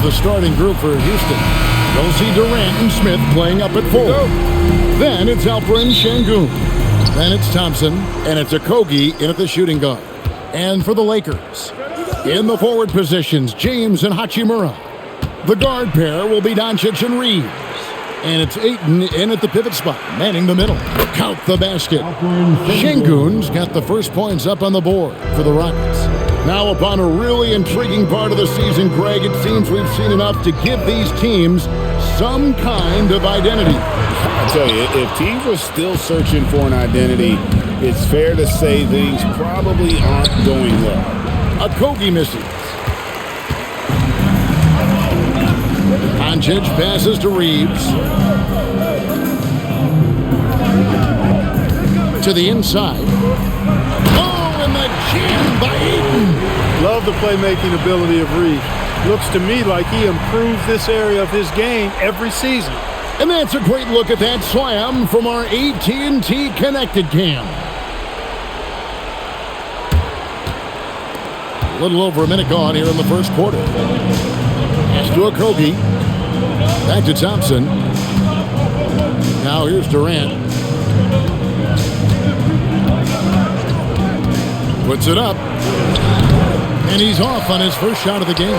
the starting group for Houston. You'll see Durant and Smith playing up at 4. Then it's Alperen Sengun. Then it's Thompson, and it's Okogie in at the shooting guard. And for the Lakers, in the forward positions, James and Hachimura. The guard pair will be Doncic and Reeves. And it's Ayton in at the pivot spot, manning the middle. Count the basket. Sengun's got the first points up on the board for the Rockets. Now upon a really intriguing part of the season, Greg, it seems we've seen enough to give these teams some kind of identity. I tell you, if teams are still searching for an identity, it's fair to say things probably aren't going well. Okogie misses. Doncic passes to Reeves. To the inside. Oh, and the jam by Ayton. Love the playmaking ability of Reeves. Looks to me like he improves this area of his game every season. And that's a great look at that slam from our AT&T Connected Cam. A little over a minute gone here in the first quarter. Pass to Okogie. Back to Thompson. Now here's Durant. Puts it up. And he's off on his first shot of the game.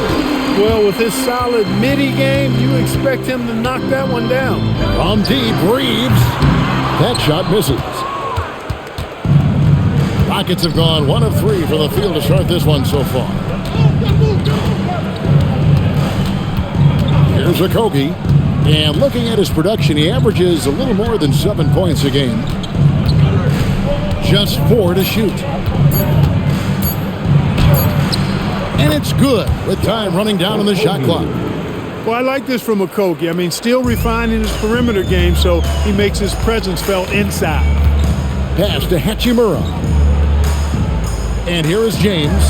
Well, with his solid midi game, you expect him to knock that one down. From deep, Reeves. That shot misses. Rockets have gone 1 of 3 from the field to start this one so far. Here's Okogie. And looking at his production, he averages a little more than 7 points a game. Just 4 to shoot. And it's good with time running down on the shot clock. Well, I like this from Okogie. I mean, still refining his perimeter game so he makes his presence felt inside. Pass to Hachimura. And here is James.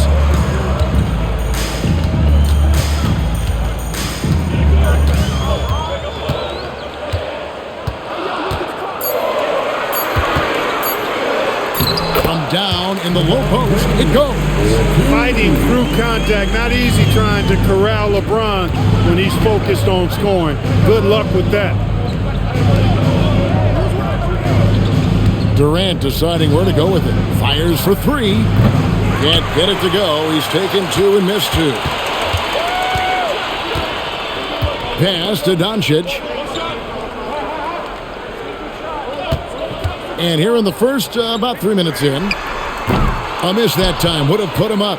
From down in the low post, it goes. Fighting through contact. Not easy trying to corral LeBron when he's focused on scoring. Good luck with that. Durant deciding where to go with it. Fires for 3. Can't get it to go. He's taken 2 and missed 2. Pass to Doncic. And here in the first, about 3 minutes in. A miss that time would have put him up.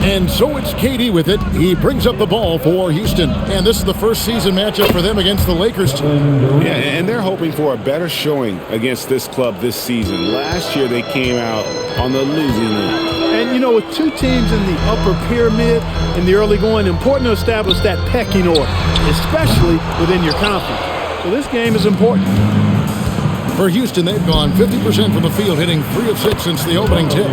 And so it's KD with it. He brings up the ball for Houston. And this is the first season matchup for them against the Lakers team. Yeah, and they're hoping for a better showing against this club this season. Last year they came out on the losing end. And, you know, with 2 teams in the upper pyramid in the early going, important to establish that pecking order, especially within your conference. So this game is important. For Houston, they've gone 50% from the field, hitting 3 of 6 since the opening tip.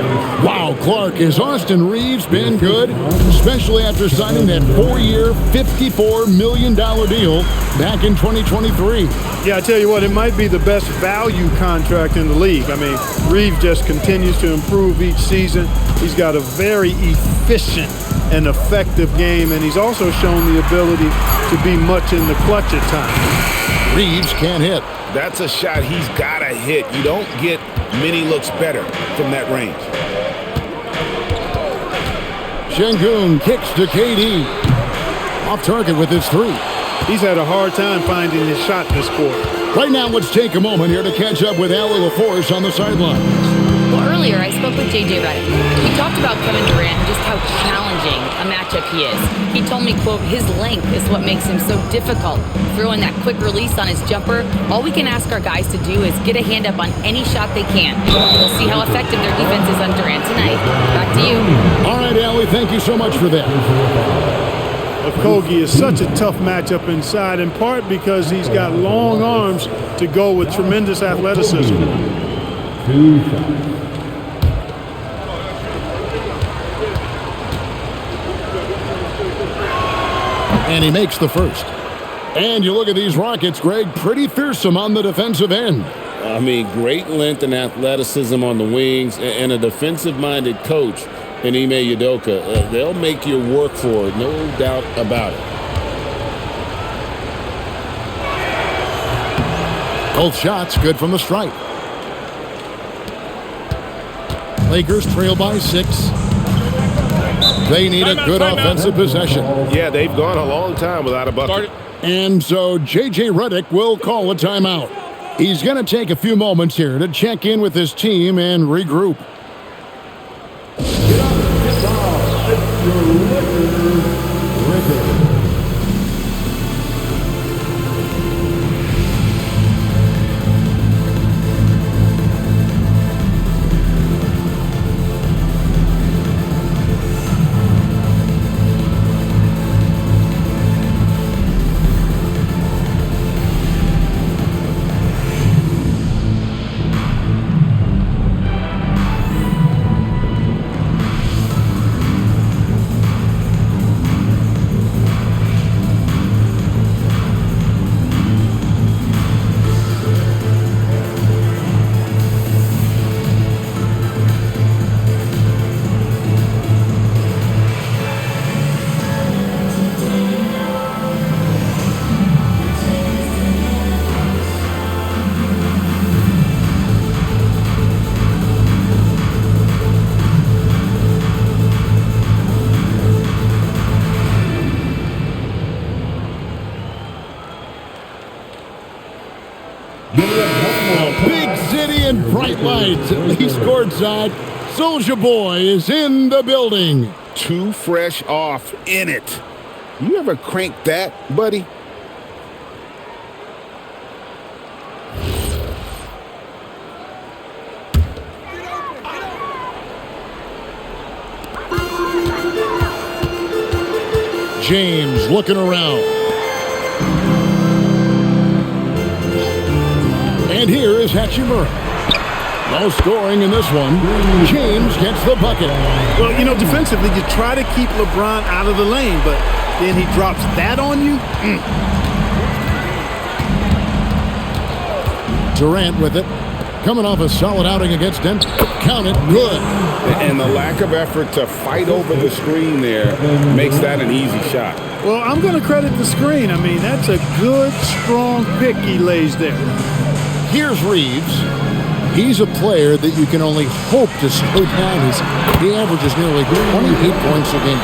Wow, Clark, has Austin Reeves been good? Especially after signing that 4-year, $54 million deal back in 2023. Yeah, I tell you what, it might be the best value contract in the league. I mean, Reeves just continues to improve each season. He's got a very efficient and effective game, and he's also shown the ability to be much in the clutch at times. Reeves can't hit. That's a shot he's got to hit. You don't get many looks better from that range. Sengun kicks to KD. Off target with his 3. He's had a hard time finding his shot this quarter. Right now, let's take a moment here to catch up with Allie LaForce on the sidelines. Well, earlier I spoke with JJ Redick. We talked about Kevin Durant and just how challenging a matchup he is. He told me, quote, his length is what makes him so difficult. Throwing that quick release on his jumper, all we can ask our guys to do is get a hand up on any shot they can. We'll see how effective their defense is on Durant tonight. Back to you. All right, Allie, thank you so much for that. Okogie is such a tough matchup inside, in part because he's got long arms to go with tremendous athleticism. And he makes the first. And you look at these Rockets, Greg, pretty fearsome on the defensive end. I mean, great length and athleticism on the wings and a defensive-minded coach in Ime Udoka. They'll make you work for it, no doubt about it. Both shots good from the stripe. Lakers trail by 6. They need a good offensive possession. Yeah, they've gone a long time without a bucket. And so J.J. Redick will call a timeout. He's going to take a few moments here to check in with his team and regroup. Big city and bright lights, at least courtside. Soulja Boy is in the building. Too fresh off in it. You ever crank that, buddy? James looking around. And here is Hachimura. No scoring in this one. James gets the bucket. Well, you know, defensively, you try to keep LeBron out of the lane, but then he drops that on you. Durant with it. Coming off a solid outing against Denver. Count it. Good. And the lack of effort to fight over the screen there makes that an easy shot. Well, I'm going to credit the screen. I mean, that's a good, strong pick he lays there. Here's Reeves. He's a player that you can only hope to slow down. He averages nearly 28 points a game.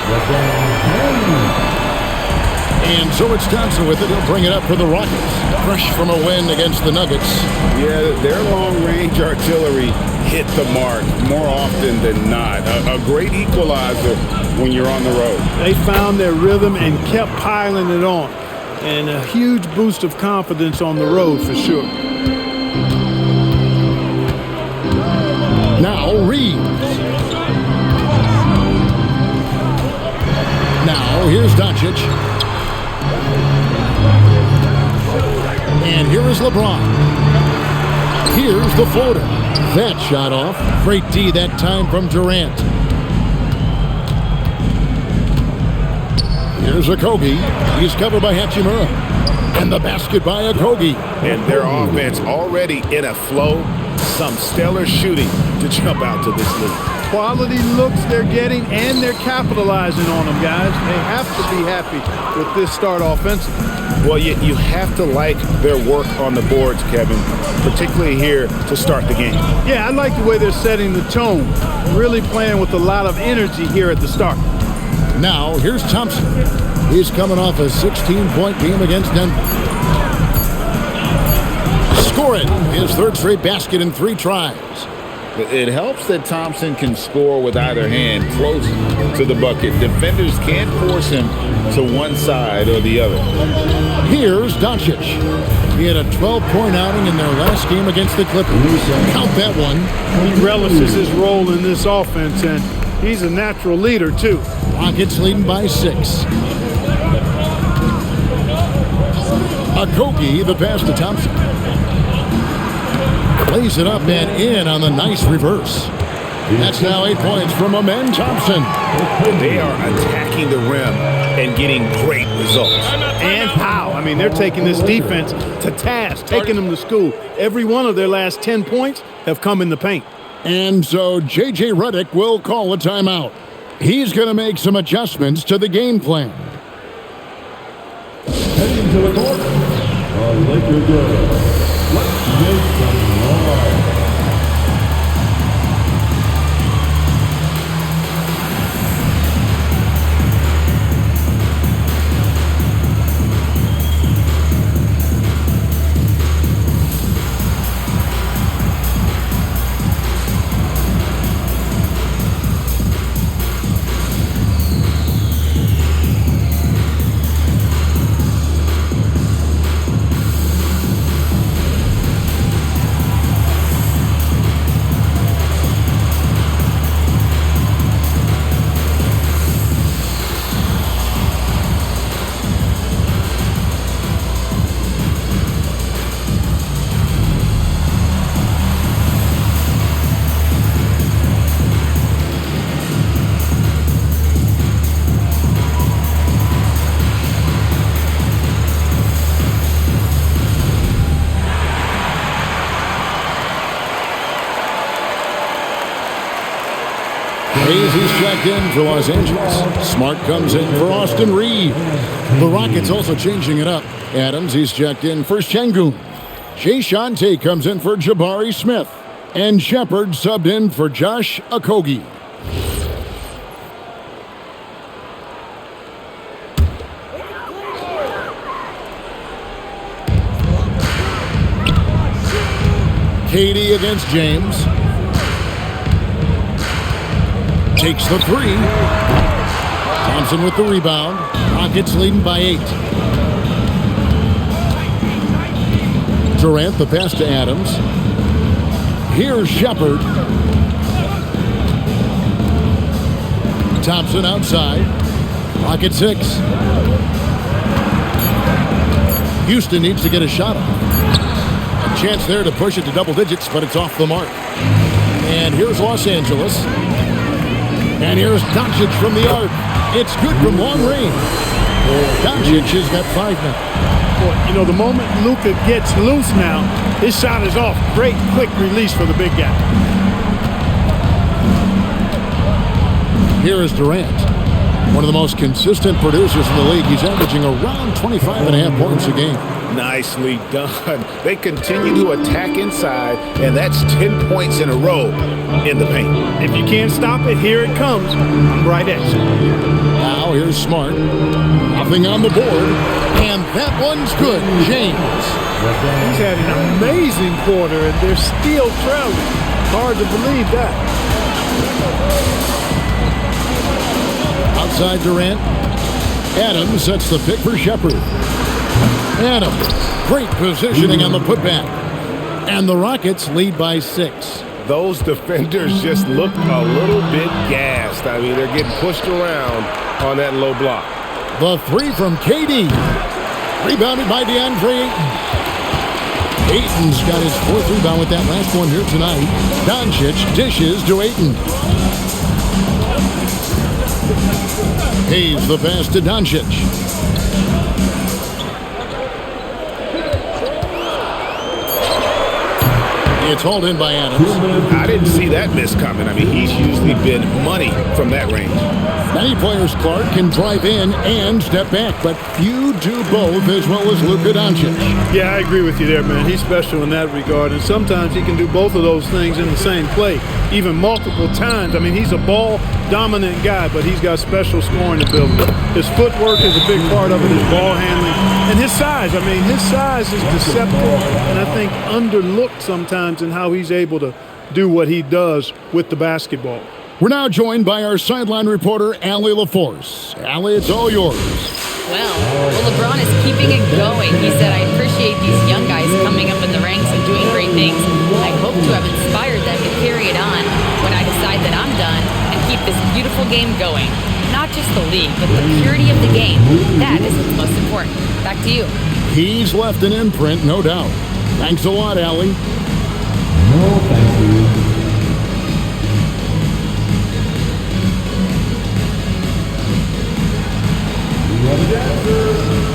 And so it's Thompson with it. He'll bring it up for the Rockets. Fresh from a win against the Nuggets. Yeah, their long-range artillery hit the mark more often than not. A great equalizer when you're on the road. They found their rhythm and kept piling it on. And a huge boost of confidence on the road for sure. Now Reeves. Now here's Doncic. And here is LeBron. Here's the floater. That shot off. Great D that time from Durant. Here's Okogie. He's covered by Hachimura. And the basket by Okogie. And their offense already in a flow. Some stellar shooting to jump out to this lead. Quality looks they're getting, and they're capitalizing on them, guys. They have to be happy with this start offensively. Well, you have to like their work on the boards, Kevin, particularly here to start the game. Yeah, I like the way they're setting the tone. Really playing with a lot of energy here at the start. Now, here's Thompson. He's coming off a 16-point game against Denver. Scoring his third straight basket in 3 tries. It helps that Thompson can score with either hand close to the bucket. Defenders can't force him to one side or the other. Here's Doncic. He had a 12-point outing in their last game against the Clippers. Count that one. He relishes his role in this offense, and he's a natural leader, too. Rockets leading by 6. Okogie, the pass to Thompson. Lays it up and in on the nice reverse. That's now 8 points from Amen Thompson. They are attacking the rim and getting great results. And how? I mean, they're taking this defense to task, taking them to school. Every one of their last 10 points have come in the paint. And so J.J. Redick will call a timeout. He's going to make some adjustments to the game plan. Heading to the court, Laker He's checked in for Los Angeles. Smart comes in for Austin Reed. The Rockets also changing it up. Adams, he's checked in for Şengün. Jay Shante comes in for Jabari Smith. And Shepard subbed in for Josh Okogie. KD against James. Takes the three. Thompson with the rebound. Rockets leading by 8. Durant, the pass to Adams. Here's Shepard. Thompson outside. Rocket 6. Houston needs to get a shot off. A chance there to push it to double digits, but it's off the mark. And here's Los Angeles. And here's Doncic from the arc. It's good from long range. Doncic has got 5 now. Well, you know, the moment Luka gets loose now, his shot is off. Great quick release for the big guy. Here is Durant. One of the most consistent producers in the league. He's averaging around 25.5 points a game. Nicely done. They continue to attack inside, and that's 10 points in a row in the paint. If you can't stop it, here it comes. I'm right at you. Now here's Smart. Nothing on the board. And that one's good. James. He's had an amazing quarter, and they're still trailing. Hard to believe that. Outside Durant. Adams sets the pick for Shepard. Adams, great positioning on the putback. And the Rockets lead by 6. Those defenders just look a little bit gassed. I mean, they're getting pushed around on that low block. The 3 from KD. Rebounded by DeAndre Ayton. Ayton's got his 4th rebound with that last one here tonight. Doncic dishes to Ayton. Hayes the pass to Doncic. It's hauled in by Adams. I didn't see that miss coming. I mean, he's usually been money from that range. Many players, Clark, can drive in and step back, but few do both as well as Luka Doncic. Yeah, I agree with you there, man. He's special in that regard, and sometimes he can do both of those things in the same play, even multiple times. I mean, he's a ball-dominant guy, but he's got special scoring ability. His footwork is a big part of it, his ball handling, and his size. I mean, his size is deceptive, and I think underlooked sometimes in how he's able to do what he does with the basketball. We're now joined by our sideline reporter, Allie LaForce. Allie, it's all yours. Well, LeBron is keeping it going. He said, I appreciate these young guys coming up in the ranks and doing great things. I hope to have inspired them to carry it on when I decide that I'm done and keep this beautiful game going. Not just the league, but the purity of the game. That is what's most important. Back to you. He's left an imprint, no doubt. Thanks a lot, Allie. No, thank you. We have a dancer.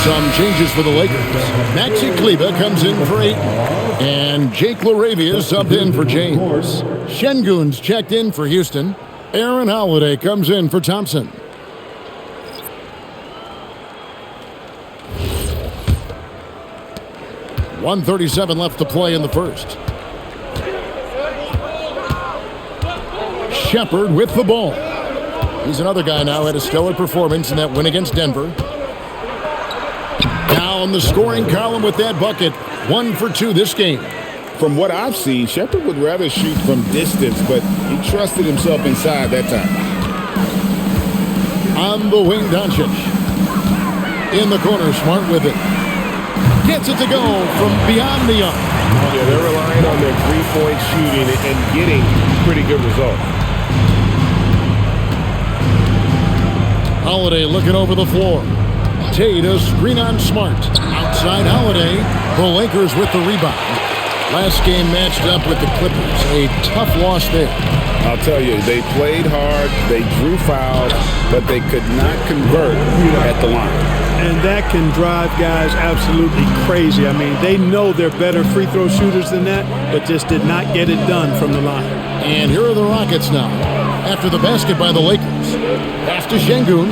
Some changes for the Lakers. Maxi Kleber comes in for Ayton. And Jake LaRavia subbed in for James. Şengün's checked in for Houston. Aaron Holiday comes in for Thompson. .137 left to play in the first. Shepard with the ball. He's another guy now had a stellar performance in that win against Denver. Down the scoring column with that bucket. 1 for 2 this game. From what I've seen, Shepard would rather shoot from distance, but he trusted himself inside that time. On the wing, Doncic. In the corner, Smart with it. Gets it to go from beyond the arc. Yeah, they're relying on their three-point shooting and getting pretty good results. Holiday looking over the floor. Tate a screen on Smart. Outside Holiday. The Lakers with the rebound. Last game matched up with the Clippers. A tough loss there. I'll tell you, they played hard, they drew fouls, but they could not convert at the line. And that can drive guys absolutely crazy. I mean, they know they're better free throw shooters than that, but just did not get it done from the line. And here are the Rockets now. After the basket by the Lakers. Pass to Şengün.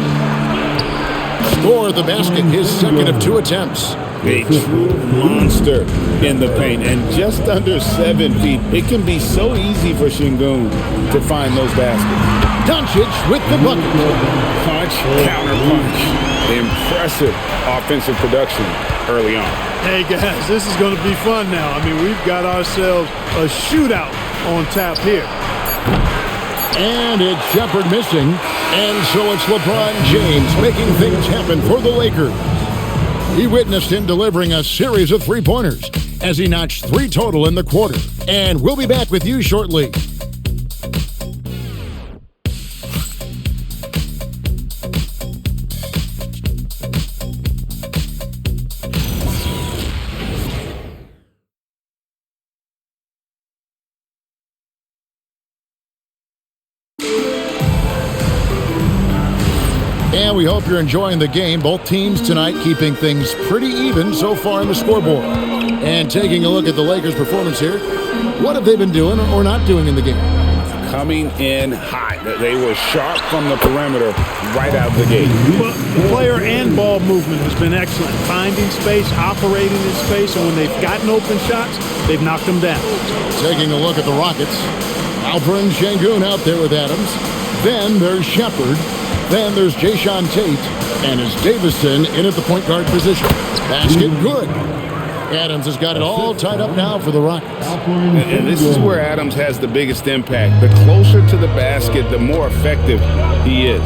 Score the basket, his second of 2 attempts. A true monster in the paint, and just under 7 feet. It can be so easy for Şengün to find those baskets. Doncic with the bucket. Punch, counter punch. Impressive offensive production early on. Hey guys, this is going to be fun now. I mean, we've got ourselves a shootout on tap here. And it's Shepard missing. And so it's LeBron James making things happen for the Lakers. He witnessed him delivering a series of three-pointers as he notched 3 total in the quarter. And we'll be back with you shortly. And we hope you're enjoying the game. Both teams tonight keeping things pretty even so far in the scoreboard. And taking a look at the Lakers' performance here, what have they been doing or not doing in the game? Coming in hot. They were sharp from the perimeter right out of the gate. Well, player and ball movement has been excellent. Finding space, operating in space, and when they've gotten open shots, they've knocked them down. Taking a look at the Rockets, Alperen Şengün out there with Adams. Then there's Shepard. Then there's Jae'Sean Tate, and it's Davison in at the point guard position. Basket good. Adams has got it all tied up now for the Rockets. And this is where Adams has the biggest impact. The closer to the basket, the more effective he is.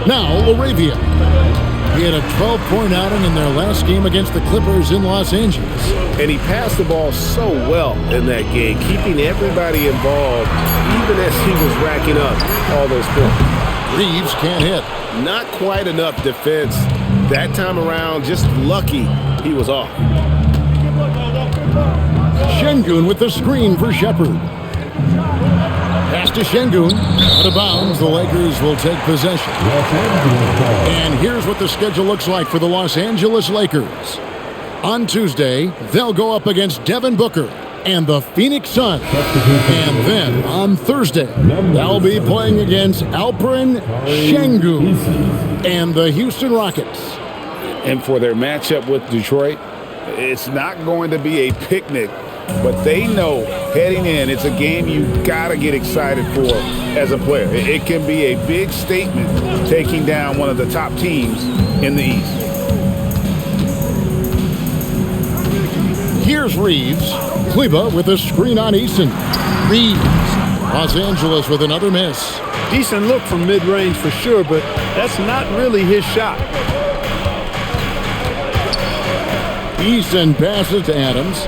Now, LaRavia. He had a 12-point outing in their last game against the Clippers in Los Angeles. And he passed the ball so well in that game, keeping everybody involved, even as he was racking up all those points. Reeves can't hit. Not quite enough defense that time around. Just lucky he was off. Şengün with the screen for Shepard. Pass to Şengün. Out of bounds, the Lakers will take possession. And here's what the schedule looks like for the Los Angeles Lakers. On Tuesday, they'll go up against Devin Booker and the Phoenix Suns. And then on Thursday, they'll be playing against Alperen Şengün and the Houston Rockets. And for their matchup with Detroit, it's not going to be a picnic, but they know heading in, it's a game you got to get excited for as a player. It can be a big statement taking down one of the top teams in the East. Here's Reeves. Kleber with a screen on Eason. Reeves. Los Angeles with another miss. Decent look from mid-range for sure, but that's not really his shot. Eason passes to Adams.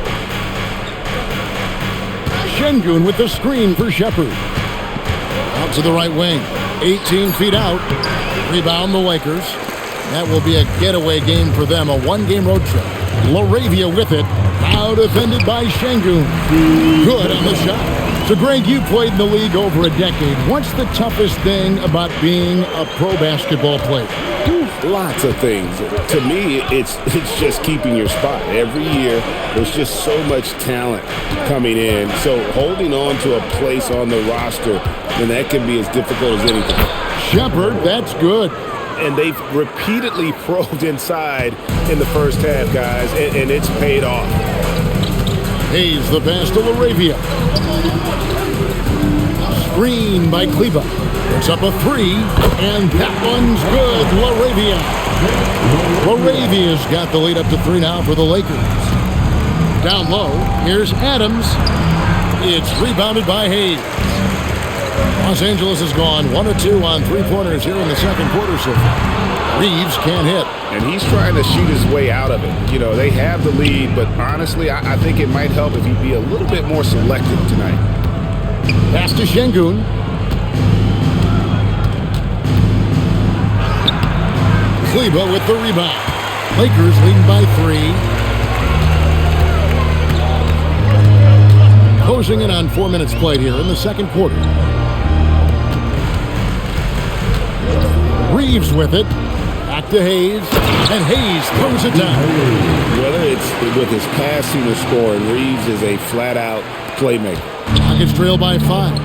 Şengün with the screen for Shepard. Out to the right wing. 18 feet out. Rebound the Lakers. That will be a getaway game for them, a one-game road trip. LaRavia with it. Now defended by Şengün. Good on the shot. So, Greg, you played in the league over a decade. What's the toughest thing about being a pro basketball player? Lots of things. To me, it's just keeping your spot. Every year, there's just so much talent coming in. So holding on to a place on the roster, then that can be as difficult as anything. Shepard, that's good. And they've repeatedly probed inside in the first half, guys, and it's paid off. Hayes the pass to LaRavia. Screen by Kleber. It's up a three, and that one's good. LaRavia. LaRavia's got the lead up to 3 now for the Lakers. Down low, here's Adams. It's rebounded by Hayes. Los Angeles has gone 1 of 2 on three-pointers here in the second quarter so far. Reeves can't hit. And he's trying to shoot his way out of it. You know, they have the lead, but honestly, I think it might help if he'd be a little bit more selective tonight. Pass to Şengün. Kleber with the rebound. Lakers leading by 3. Closing in on 4 minutes played here in the second quarter. Reeves with it. Back to Hayes. And Hayes throws it down. Whether it's with his passing or scoring, Reeves is a flat-out playmaker. Rockets trail by 5.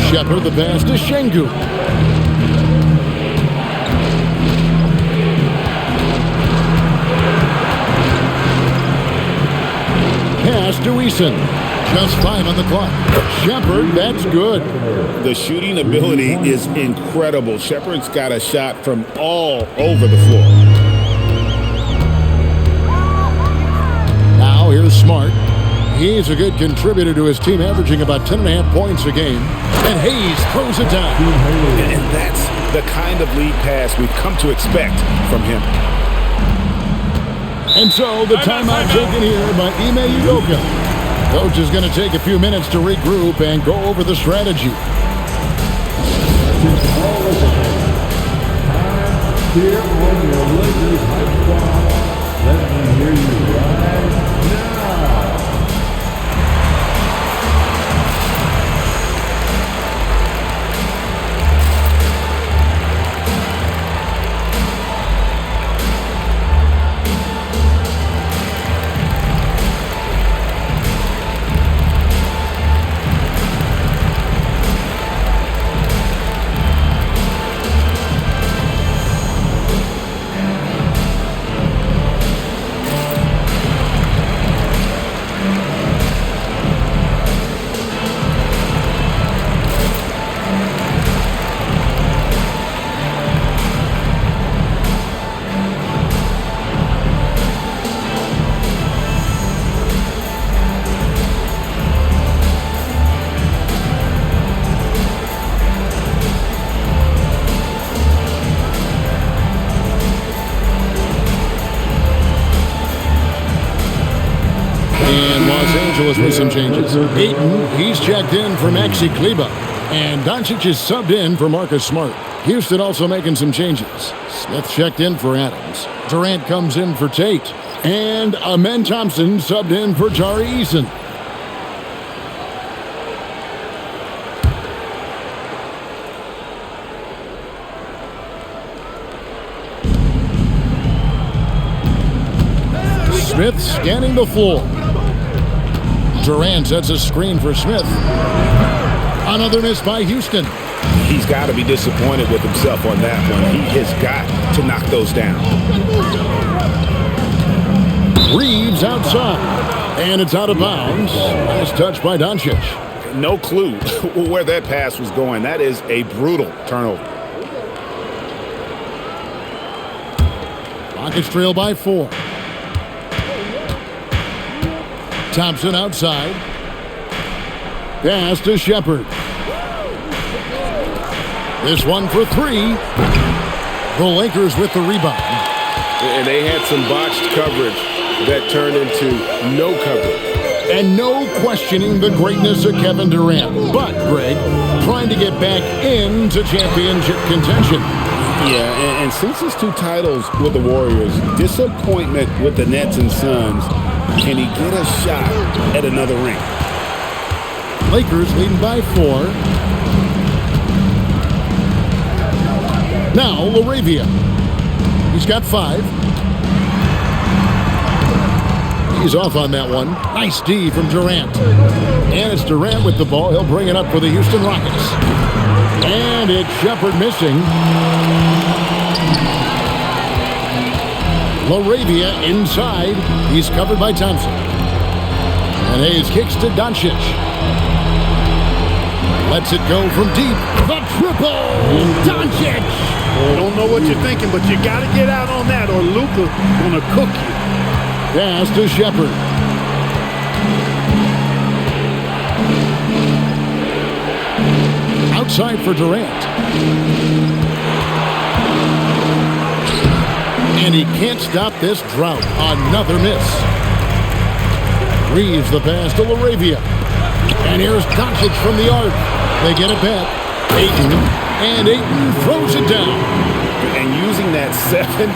Shepard the pass to Şengün. Pass to Eason. Just 5 on the clock. Shepard, that's good. The shooting ability is incredible. Shepard's got a shot from all over the floor. Now here's Smart. He's a good contributor to his team, averaging about 10.5 points a game. And Hayes throws it down. And that's the kind of lead pass we've come to expect from him. And so the timeout taken here by Ime Udoka. Coach is going to take a few minutes to regroup and go over the strategy. Here on your Lakers Hype Squad. Let me hear you right now. With some changes. Ayton, he's checked in for Maxi Kleber. And Doncic is subbed in for Marcus Smart. Houston also making some changes. Smith checked in for Adams. Durant comes in for Tate. And Amen Thompson subbed in for Tari Eason. Smith scanning the floor. Durant sets a screen for Smith. Another miss by Houston. He's got to be disappointed with himself on that one. He has got to knock those down. Reeves outside. And it's out of bounds. Nice touch by Doncic. No clue where that pass was going. That is a brutal turnover. Rockets trail by 4. Thompson outside. Pass to Shepard. This one for 3. The Lakers with the rebound. And they had some botched coverage that turned into no coverage. And no questioning the greatness of Kevin Durant. But, Greg, trying to get back into championship contention. Yeah, and since his 2 titles with the Warriors, disappointment with the Nets and Suns Can he get a shot at another ring? Lakers leading by 4. Now LaRavia. He's got 5. He's off on that one. Nice D from Durant. And it's Durant with the ball. He'll bring it up for the Houston Rockets. And it's Shepherd missing. LaRavia inside. He's covered by Thompson. And Hayes kicks to Doncic. Lets it go from deep. The triple! Doncic! Don't know what you're thinking, but you got to get out on that or Luka going to cook you. Pass to Shepherd. Outside for Durant. And he can't stop this drought. Another miss. Reeves the pass to LaRavia. And here's Doncic from the arc. They get it back. Ayton. And Ayton throws it down. And using that 7'5"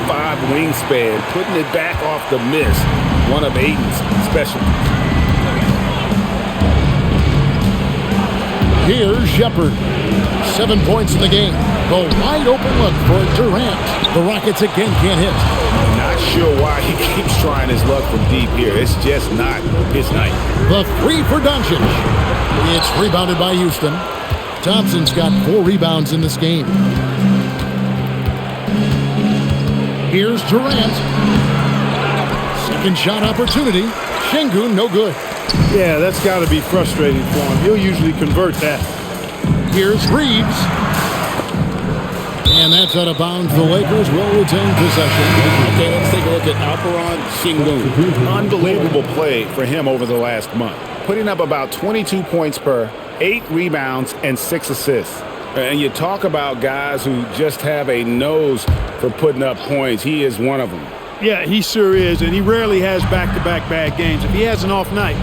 wingspan, putting it back off the miss, one of Ayton's specialties. Here's Shepherd. 7 points in the game. The wide open look for Durant. The Rockets again can't hit. Not sure why he keeps trying his luck from deep here. It's just not his night. The 3 for Doncic. It's rebounded by Houston. Thompson's got 4 rebounds in this game. Here's Durant. Second shot opportunity. Şengün, no good. Yeah, that's got to be frustrating for him. He'll usually convert that. Here's Reeves. And that's out of bounds. The Lakers will retain possession. Okay, let's take a look at Alperen Şengün. Unbelievable play for him over the last month. Putting up about 22 points per, 8 rebounds, and 6 assists. And you talk about guys who just have a nose for putting up points. He is one of them. Yeah, he sure is, and he rarely has back-to-back bad games. If he has an off night,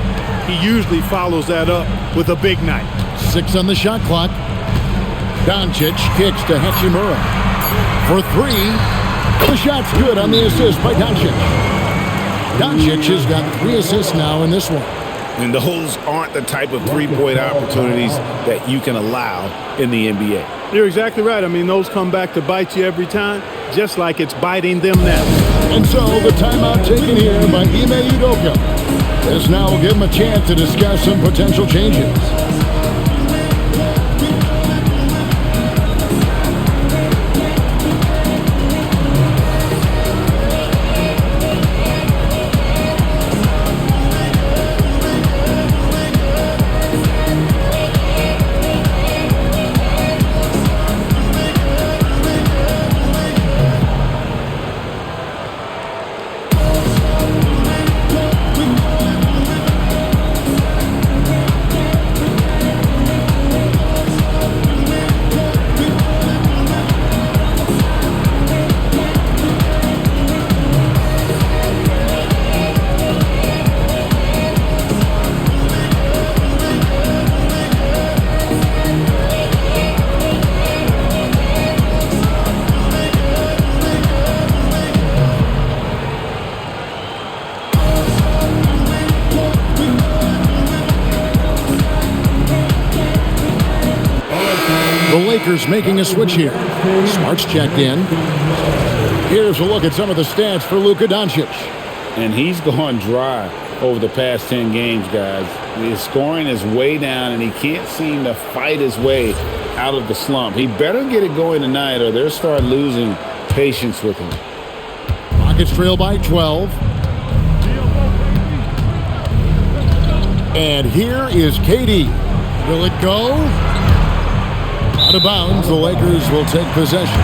he usually follows that up with a big night. 6 on the shot clock. Doncic kicks to Hachimura. For 3. The shot's good on the assist by Doncic. Doncic has got 3 assists now in this one. And those aren't the type of three-point opportunities that you can allow in the NBA. You're exactly right. I mean, those come back to bite you every time, just like it's biting them now. And so the timeout taken here by Ime Udoka. This now will give him a chance to discuss some potential changes. The Lakers making a switch here. Smart's checked in. Here's a look at some of the stats for Luka Doncic. And he's gone dry over the past 10 games, guys. His scoring is way down, and he can't seem to fight his way out of the slump. He better get it going tonight, or they'll start losing patience with him. Rockets trail by 12. And here is KD. Will it go? Out of bounds, the Lakers will take possession.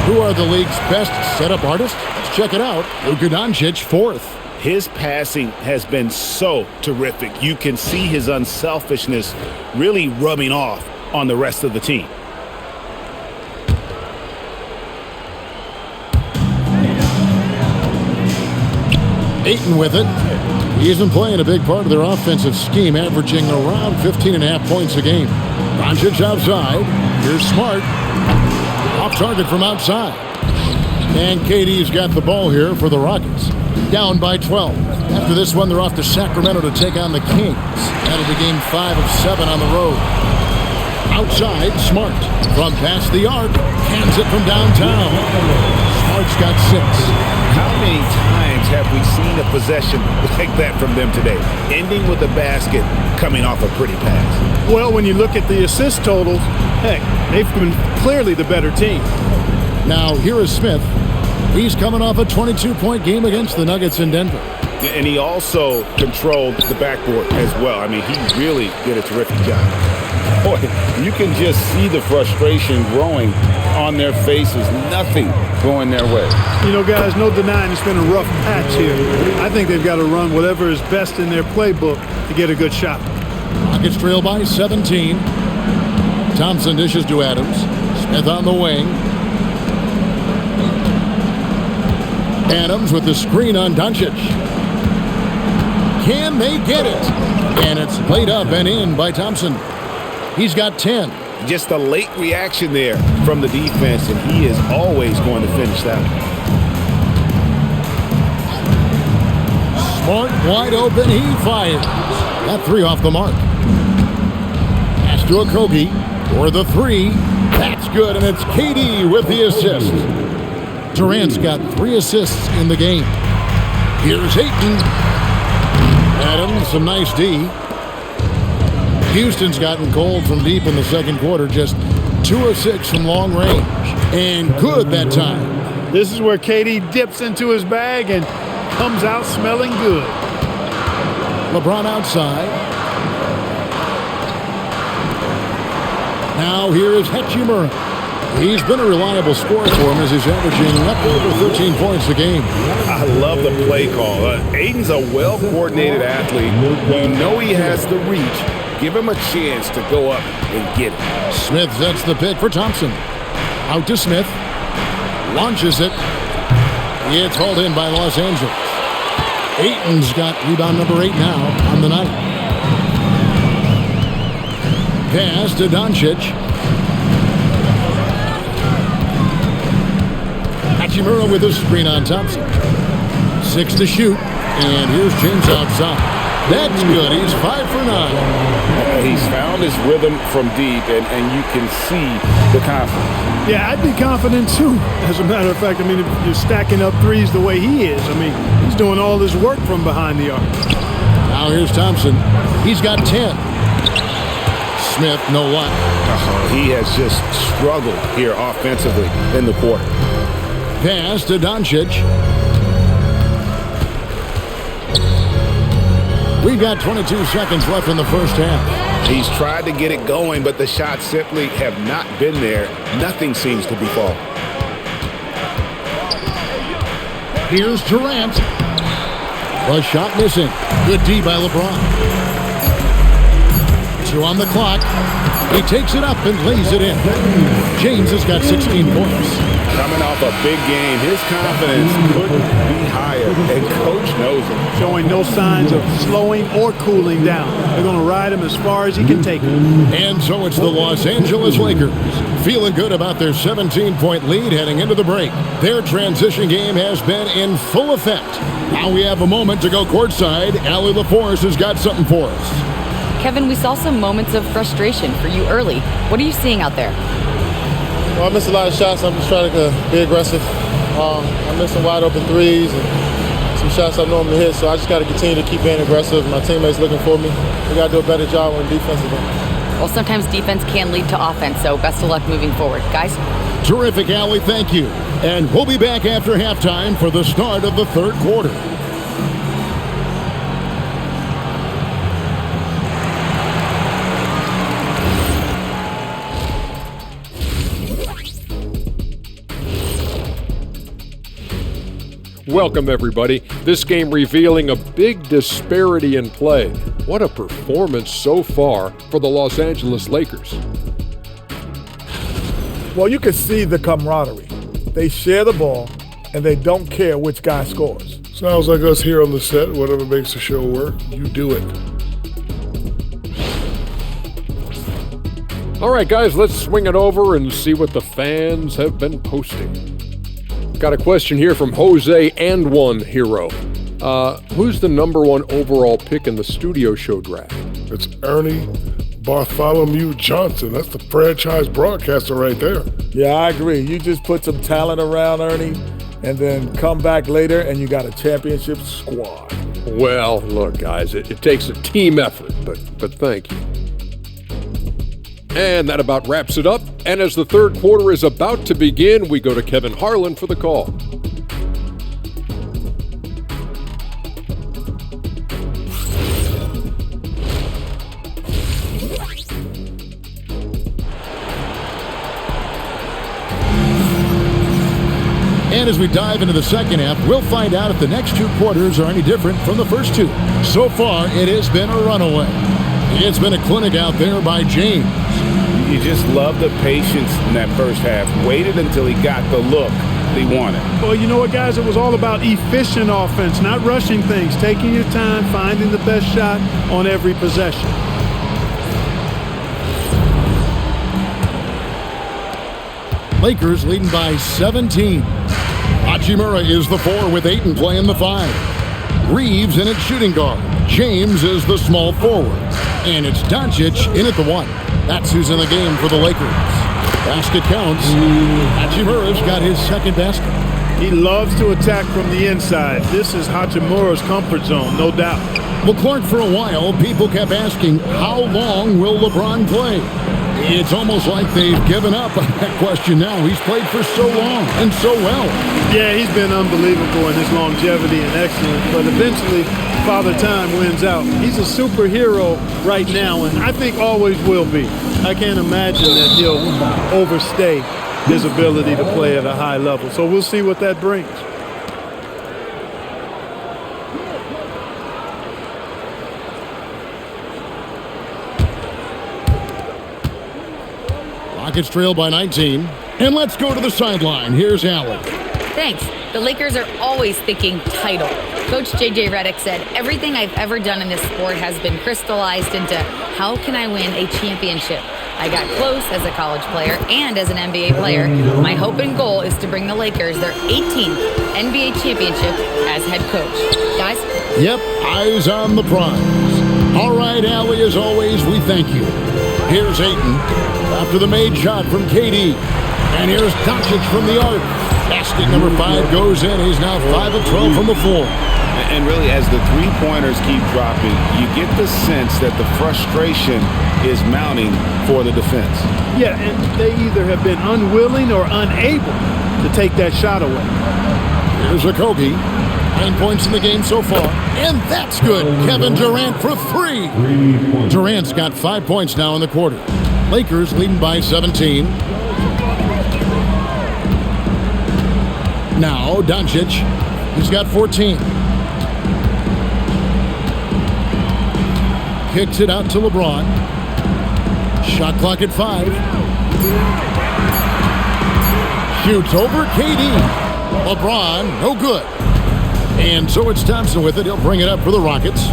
Who are the league's best setup artists? Let's check it out. Luka Doncic, 4th. His passing has been so terrific. You can see his unselfishness really rubbing off on the rest of the team. Ayton with it. He isn't playing a big part of their offensive scheme, averaging around 15.5 points a game. Doncic outside. Here's Smart. Off target from outside. And KD's got the ball here for the Rockets. down by 12. After this one, they're off to Sacramento to take on the Kings. That'll be game 5 of 7 on the road. Outside, Smart. From past the arc, hands it from downtown. Smart's got 6. How many times have we seen a possession like that from them today? Ending with a basket, coming off a pretty pass. Well, when you look at the assist totals, heck, they've been clearly the better team. Now, here is Smith. He's coming off a 22-point game against the Nuggets in Denver. And he also controlled the backboard as well. I mean, he really did a terrific job. Boy, you can just see the frustration growing on their faces. Nothing going their way. You know, guys, no denying it's been a rough patch here. I think they've got to run whatever is best in their playbook to get a good shot. Rockets trail by 17. Thompson dishes to Adams. Smith on the wing. Adams with the screen on Doncic. Can they get it? And it's played up and in by Thompson. He's got 10. Just a late reaction there from the defense, and he is always going to finish that one. Smart wide open. He fires. That 3 off the mark. Pass to Okogie for the 3. That's good, and it's KD with the assist. Durant's got 3 assists in the game. Here's Ayton. Adams, some nice D. Houston's gotten cold from deep in the second quarter, just 2 of 6 from long range. And good that time. This is where KD dips into his bag and comes out smelling good. LeBron outside. Now here is Hachimura. He's been a reliable scorer for him as he's averaging up over 13 points a game. I love the play call. Ayton's a well-coordinated athlete. You know he has the reach. Give him a chance to go up and get it. Smith sets the pick for Thompson. Out to Smith. Launches it. It's hauled in by Los Angeles. Ayton's got rebound number 8 now on the night. Pass to Doncic. Hachimura with a screen on Thompson. 6 to shoot. And here's James outside. That's good. He's 5 for 9. He's found his rhythm from deep, and you can see the confidence. Yeah, I'd be confident too. As a matter of fact, I mean, if you're stacking up threes the way he is, I mean, he's doing all this work from behind the arc. Now here's Thompson. He's got 10. Smith, no luck. He has just struggled here offensively in the quarter. Pass to Doncic. We've got 22 seconds left in the first half. He's tried to get it going, but the shots simply have not been there. Nothing seems to be falling. Here's Durant. A shot missing. Good D by LeBron. 2 on the clock. He takes it up and lays it in. James has got 16 points. Coming off a big game, his confidence couldn't be higher, and Coach knows it. Showing no signs of slowing or cooling down. They're going to ride him as far as he can take him. And so it's the Los Angeles Lakers, feeling good about their 17-point lead heading into the break. Their transition game has been in full effect. Now we have a moment to go courtside. Allie LaForce has got something for us. Kevin, we saw some moments of frustration for you early. What are you seeing out there? Well, I missed a lot of shots. I'm just trying to be aggressive. I missed some wide open threes and some shots I normally hit, so I just got to continue to keep being aggressive. My teammates looking for me. We got to do a better job on defensively. Well, sometimes defense can lead to offense, so best of luck moving forward. Guys? Terrific, Allie. Thank you. And we'll be back after halftime for the start of the third quarter. Welcome, everybody. This game revealing a big disparity in play. What a performance so far for the Los Angeles Lakers. Well, you can see the camaraderie. They share the ball, and they don't care which guy scores. Sounds like us here on the set. Whatever makes the show work, you do it. All right, guys, let's swing it over and see what the fans have been posting. Got a question here from Jose and One Hero. Who's the #1 overall pick in the studio show draft? It's Ernie Bartholomew Johnson. That's the franchise broadcaster right there. Yeah, I agree. You just put some talent around Ernie and then come back later and you got a championship squad. Well, look, guys, it takes a team effort, but thank you. And that about wraps it up. And as the third quarter is about to begin, we go to Kevin Harlan for the call. And as we dive into the second half, we'll find out if the next 2 quarters are any different from the first 2. So far, it has been a runaway. It's been a clinic out there by James. You just love the patience in that first half. Waited until he got the look he wanted. Well, you know what, guys? It was all about efficient offense, not rushing things, taking your time, finding the best shot on every possession. Lakers leading by 17. Hachimura is the 4 with Ayton playing the 5. Reeves in at shooting guard. James is the small forward. And it's Doncic in at the 1. That's who's in the game for the Lakers. Basket counts. Hachimura's got his second basket. He loves to attack from the inside. This is Hachimura's comfort zone, no doubt. Well, Clark, for a while, people kept asking, how long will LeBron play? It's almost like they've given up on that question now. He's played for so long and so well. Yeah, he's been unbelievable in his longevity and excellence, but eventually Father Time wins out. He's a superhero right now, and I think always will be. I can't imagine that he'll overstay his ability to play at a high level. So we'll see what that brings. Rockets trail by 19. And let's go to the sideline. Here's Allen. Thanks. The Lakers are always thinking title. Coach J.J. Redick said, everything I've ever done in this sport has been crystallized into how can I win a championship? I got close as a college player and as an NBA player. My hope and goal is to bring the Lakers their 18th NBA championship as head coach. Guys? Yep, eyes on the prize. All right, Allie, as always, we thank you. Here's Ayton after the made shot from KD. And here's Doncic from the arc. Basket number 5 goes in. He's now 5 of 12 from the floor. And really, as the three-pointers keep dropping, you get the sense that the frustration is mounting for the defense. Yeah, and they either have been unwilling or unable to take that shot away. Here's Okogie. 9 points in the game so far. And that's good. Kevin Durant for 3. Durant's got 5 points now in the quarter. Lakers leading by 17. Now Doncic. He's got 14. Kicks it out to LeBron. Shot clock at 5. Shoots over KD. LeBron, no good. And so it's Thompson with it. He'll bring it up for the Rockets.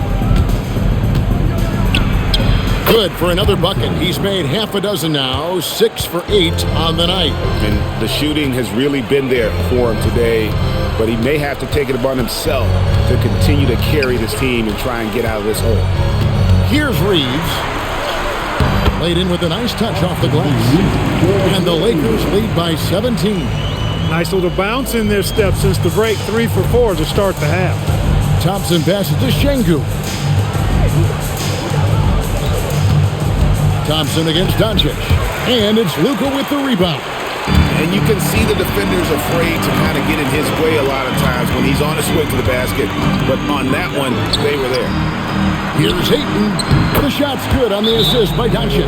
Good for another bucket. He's made half a dozen now, 6 for 8 on the night. And the shooting has really been there for him today, but he may have to take it upon himself to continue to carry this team and try and get out of this hole. Here's Reeves. Laid in with a nice touch off the glass. And the Lakers lead by 17. Nice little bounce in their step since the break. 3 for 4 to start the half. Thompson passes to Şengün. Thompson against Doncic. And it's Luka with the rebound. And you can see the defenders afraid to kind of get in his way a lot of times when he's on his way to the basket. But on that one, they were there. Here's Ayton. The shot's good on the assist by Doncic.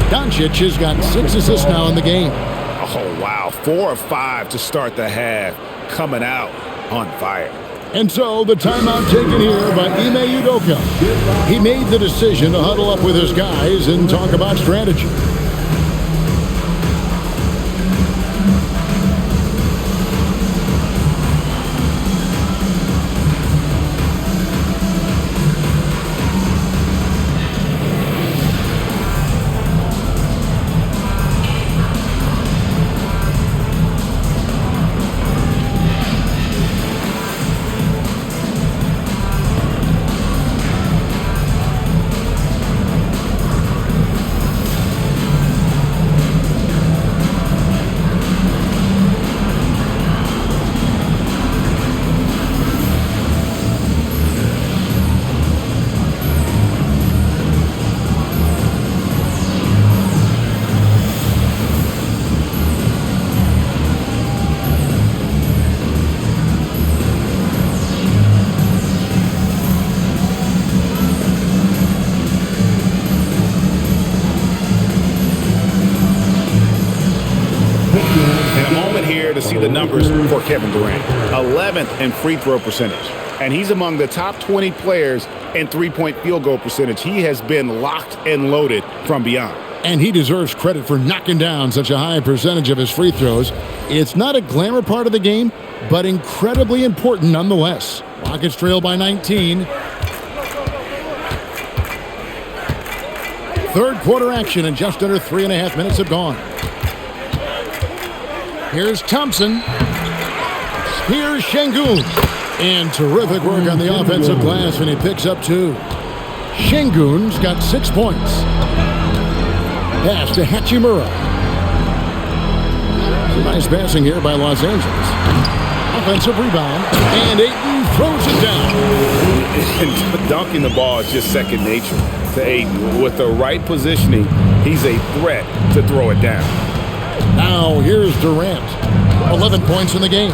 Doncic has got 6 assists now in the game. Oh, wow. 4 of 5 to start the half. Coming out on fire. And so the timeout taken here by Ime Udoka. He made the decision to huddle up with his guys and talk about strategy. there to see the numbers for Kevin Durant. 11th in free throw percentage. And he's among the top 20 players in three-point field goal percentage. He has been locked and loaded from beyond. And he deserves credit for knocking down such a high percentage of his free throws. It's not a glamour part of the game, but incredibly important nonetheless. Rockets trail by 19. Third quarter action, and just under 3.5 minutes have gone. Here's Thompson. Here's Şengün. And terrific work on the offensive glass, and he picks up 2. Şengün's got 6 points. Pass to Hachimura. Some nice passing here by Los Angeles. Offensive rebound, and Ayton throws it down. And dunking the ball is just second nature to Ayton. With the right positioning, he's a threat to throw it down. Now here's Durant. 11 points in the game.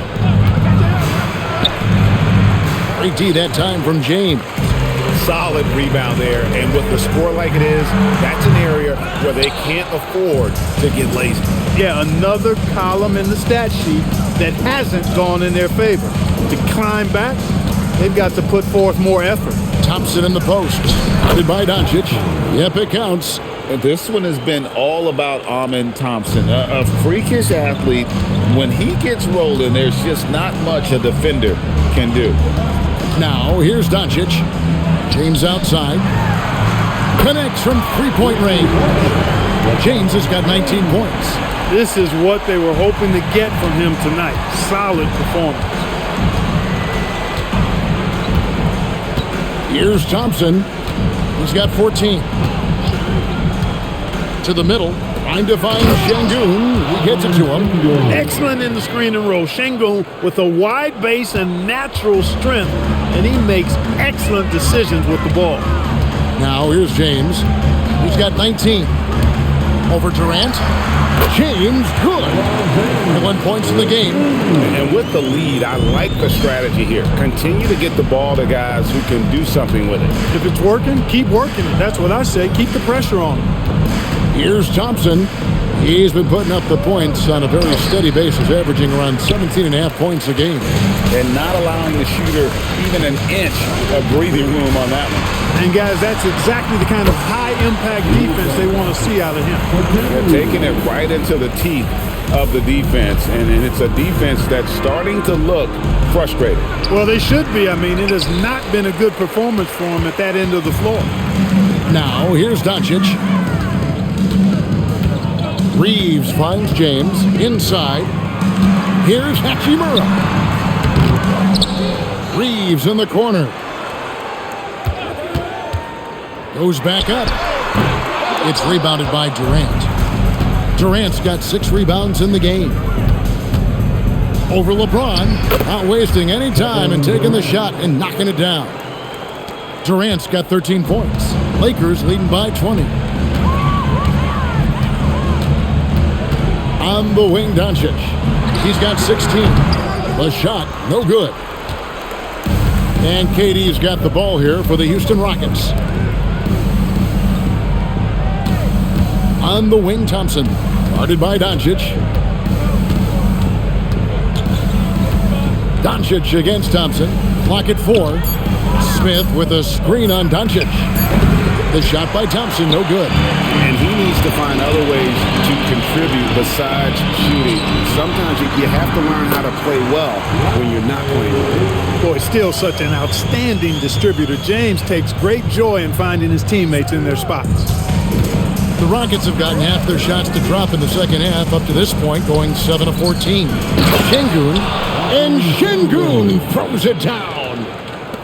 Great D that time from James. Solid rebound there, and with the score like it is, that's an area where they can't afford to get lazy. Yeah, another column in the stat sheet that hasn't gone in their favor. To climb back, they've got to put forth more effort. Thompson in the post. Guarded by Doncic. Yep, it counts. And this one has been all about Amen Thompson, a freakish athlete. When he gets rolling, there's just not much a defender can do. Now, here's Doncic. James outside. Connects from three-point range. James has got 19 points. This is what they were hoping to get from him tonight. Solid performance. Here's Thompson. He's got 14. To the middle. Trying to find Şengün. He gets it to him. Excellent in the screen and roll. Şengün with a wide base and natural strength, and he makes excellent decisions with the ball. Now here's James. He's got 19. Over Durant. James, good. 1 point in the game. And with the lead, I like the strategy here. Continue to get the ball to guys who can do something with it. If it's working, keep working it. That's what I say. Keep the pressure on him. Here's Thompson. He's been putting up the points on a very steady basis, averaging around 17.5 points a game. And not allowing the shooter even an inch of breathing room on that one. And guys, that's exactly the kind of high-impact defense they want to see out of him. They're taking it right into the teeth of the defense, and it's a defense that's starting to look frustrated. Well, they should be. I mean, it has not been a good performance for them at that end of the floor. Now, here's Doncic. Reeves finds James inside. Here's Hachimura. Reeves in the corner. Goes back up. It's rebounded by Durant. Durant's got 6 rebounds in the game. Over LeBron, not wasting any time and taking the shot and knocking it down. Durant's got 13 points. Lakers leading by 20. On the wing, Doncic. He's got 16. The shot, no good. And KD's got the ball here for the Houston Rockets. On the wing, Thompson. Guarded by Doncic. Doncic against Thompson. Clock at 4. Smith with a screen on Doncic. The shot by Thompson, no good. And he needs to find other ways to contribute besides shooting. Sometimes you have to learn how to play well when you're not playing well. Boy, still such an outstanding distributor. James takes great joy in finding his teammates in their spots. The Rockets have gotten half their shots to drop in the second half up to this point, going 7 of 14. Şengün, and Şengün throws it down.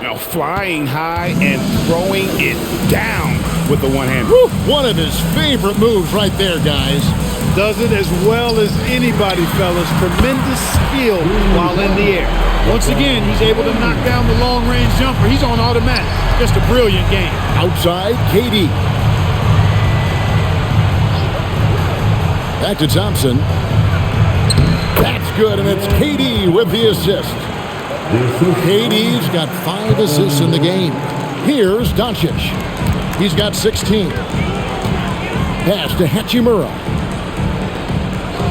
Now flying high and throwing it down with the one-hand. One of his favorite moves right there, guys. Does it as well as anybody, fellas. Tremendous skill while in the air. Once again, he's able to knock down the long-range jumper. He's on automatic. Just a brilliant game. Outside, KD. Back to Thompson. That's good, and it's KD with the assist. KD's got 5 assists in the game. Here's Doncic. He's got 16. Pass to Hachimura.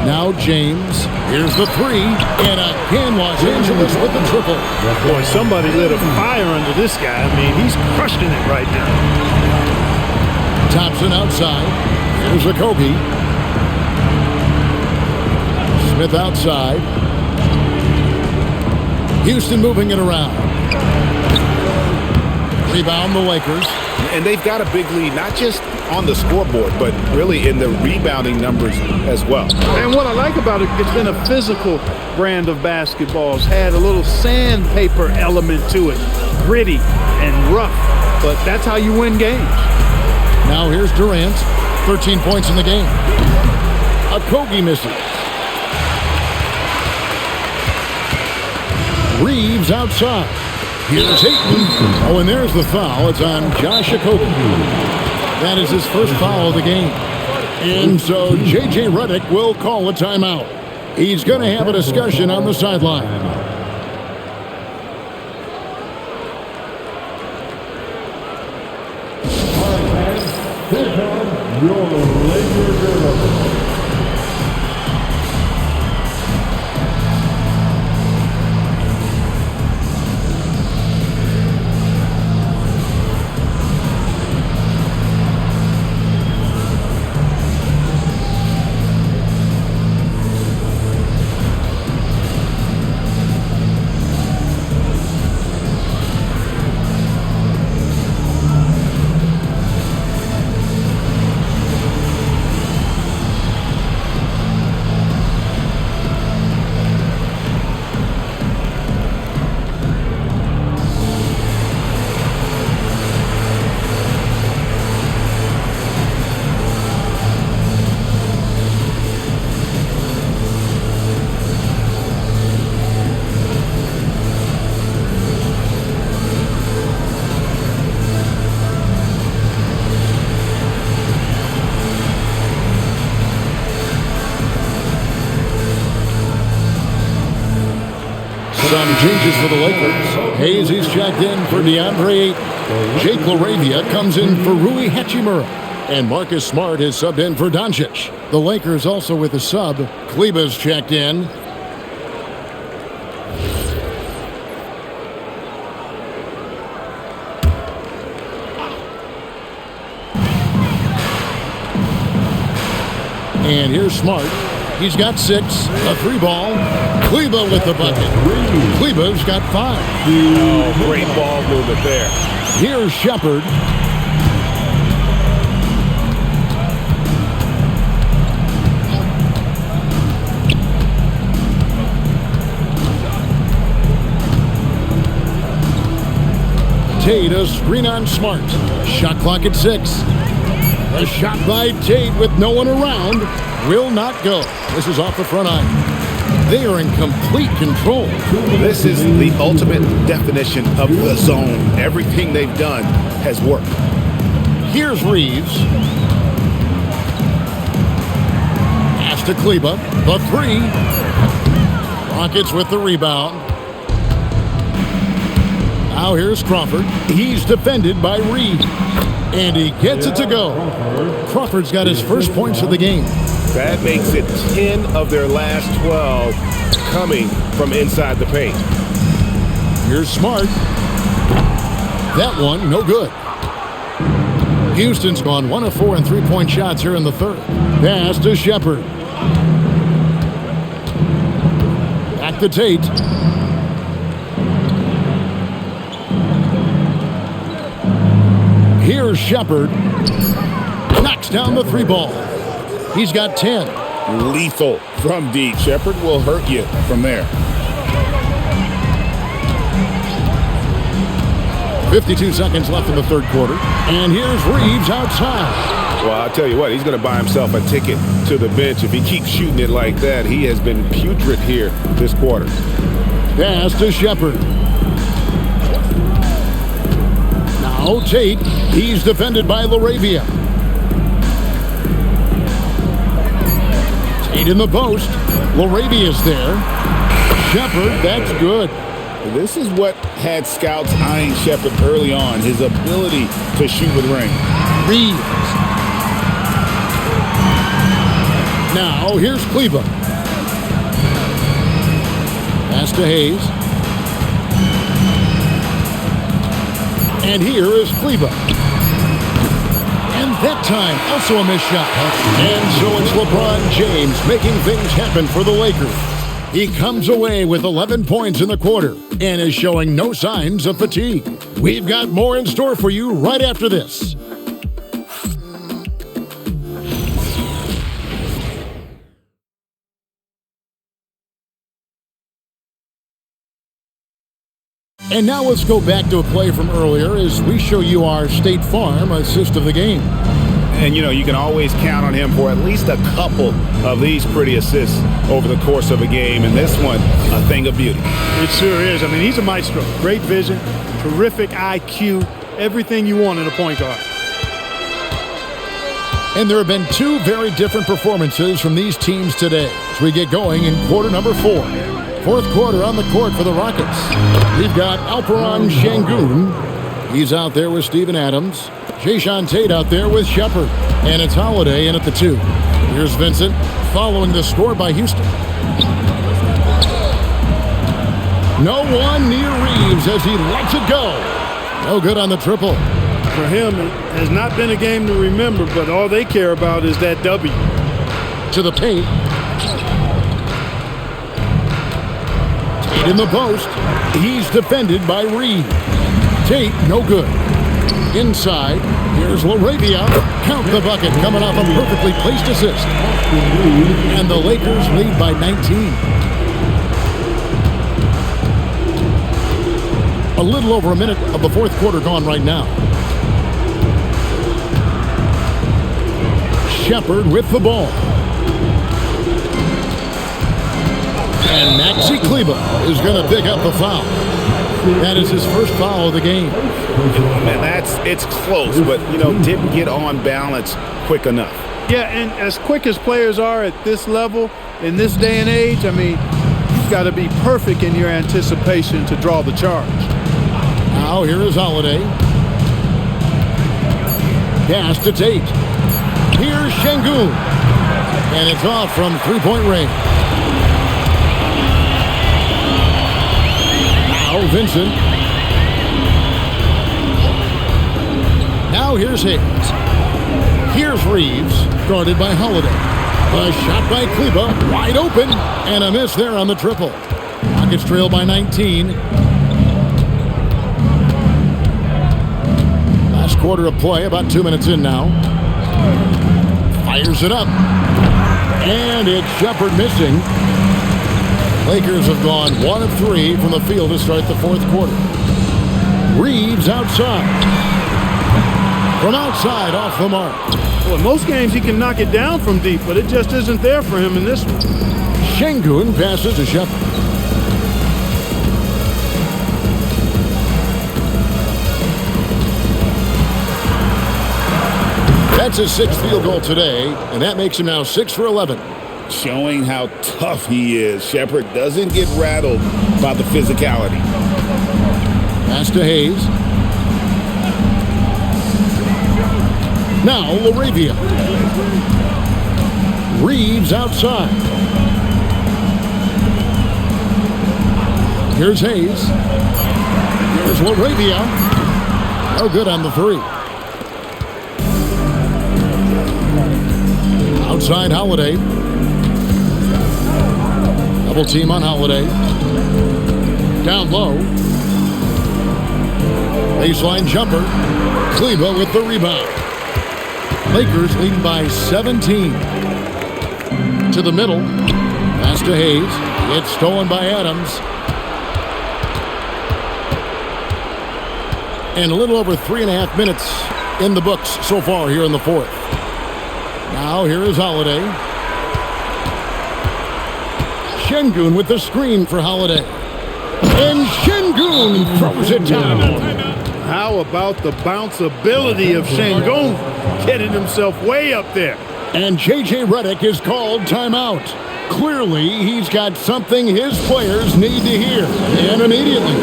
Now James. Here's the three. And again, Los Angeles with the triple. Boy, somebody lit a fire under this guy. I mean, he's crushing it right now. Thompson outside. Here's Okogie. Smith outside. Houston moving it around. Rebound the Lakers. And they've got a big lead, not just on the scoreboard, but really in the rebounding numbers as well. And what I like about it, it's been a physical brand of basketball. It's had a little sandpaper element to it. Gritty and rough, but that's how you win games. Now here's Durant. 13 points in the game. Okogie misses. Reeves outside. Here's Ayton. Oh, and there's the foul. It's on Josh Okogie. That is his first foul of the game. And so J.J. Redick will call a timeout. He's going to have a discussion on the sideline. Your Lakers. Some changes for the Lakers. Hayes, he's checked in for DeAndre Ayton. Jake LaRavia comes in for Rui Hachimura. And Marcus Smart is subbed in for Doncic. The Lakers also with a sub. Kleba's checked in. And here's Smart. He's got 6. A 3-ball. Kleber with the bucket. Kleber's got 5. Oh, great ball movement there. Here's Shepard. Tate, a screen on Smart. Shot clock at 6. A shot by Tate with no one around. Will not go. This is off the front iron. They are in complete control. This is the ultimate definition of the zone. Everything they've done has worked. Here's Reeves. Pass to Kleber. The 3. Rockets with the rebound. Now here's Crawford. He's defended by Reed. And he gets it to go. Crawford's got his first points of the game. That makes it 10 of their last 12 coming from inside the paint. Here's Smart. That one, no good. Houston's gone 1 of 4 in 3-point shots here in the third. Pass to Shepard. Back to Tate. Here's Shepard. Knocks down the 3-ball. He's got 10. Lethal from deep. Shepard will hurt you from there. 52 seconds left in the third quarter. And here's Reeves outside. Well, I'll tell you what, he's going to buy himself a ticket to the bench. If he keeps shooting it like that, he has been putrid here this quarter. Pass to Shepard. Now Tate. He's defended by LaRavia. Tate in the post. LaRavia's there. Shepard, that's good. This is what had scouts eyeing Shepard early on, his ability to shoot with range. Reeves. Now, here's Kleber. Pass to Hayes. And here is Kleber. And that time, also a missed shot. And so it's LeBron James making things happen for the Lakers. He comes away with 11 points in the quarter and is showing no signs of fatigue. We've got more in store for you right after this. And now let's go back to a play from earlier as we show you our State Farm assist of the game. And, you know, you can always count on him for at least a couple of these pretty assists over the course of a game. And this one, a thing of beauty. It sure is. I mean, he's a maestro. Great vision, terrific IQ, everything you want in a point guard. And there have been two very different performances from these teams today as we get going in quarter number 4. Fourth quarter on the court for the Rockets. We've got Alperen Sengun. He's out there with Steven Adams. Jae'Sean Tate out there with Shepard. And it's Holiday in at the 2. Here's Vincent following the score by Houston. No one near Reeves as he lets it go. No good on the triple. For him, it has not been a game to remember, but all they care about is that W. To the paint. Tate in the post. He's defended by Reed. Tate, no good. Inside, here's LaRavia. Count the bucket coming off a perfectly placed assist. And the Lakers lead by 19. A little over a minute of the fourth quarter gone right now. Shepard with the ball. And Maxi Kleber is going to pick up the foul. That is his first foul of the game. Man, it's close, but, you know, didn't get on balance quick enough. Yeah, and as quick as players are at this level, in this day and age, I mean, you've got to be perfect in your anticipation to draw the charge. Now here is Holiday. Pass to Tate. Here's Sengun. And it's off from three-point range. Now Vincent. Now here's Hayes. Here's Reeves, guarded by Holiday. A shot by Kleber, wide open, and a miss there on the triple. Rockets trail by 19. Last quarter of play, about 2 minutes in now. Fires it up. And it's Shepard missing. Lakers have gone 1 of 3 from the field to start the fourth quarter. Reeves outside. From outside, off the mark. Well, in most games he can knock it down from deep, but it just isn't there for him in this one. Sengun passes to Shepard. That's his 6th field goal today, and that makes him now 6 for 11. Showing how tough he is. Shepard doesn't get rattled by the physicality. Pass to Hayes. Now LaRavia. Reeves outside. Here's Hayes. Here's LaRavia. No good on the 3. Outside Holiday. Double team on Holiday. Down low. Baseline jumper. Kleber with the rebound. Lakers leading by 17. To the middle. Pass to Hayes. It's stolen by Adams. And a little over 3.5 minutes in the books so far here in the fourth. Now here is Holiday. Sengun with the screen for Holiday. And Sengun throws it down. How about the bounceability of Sengun, getting himself way up there. And J.J. Redick is called timeout. Clearly, he's got something his players need to hear. And immediately.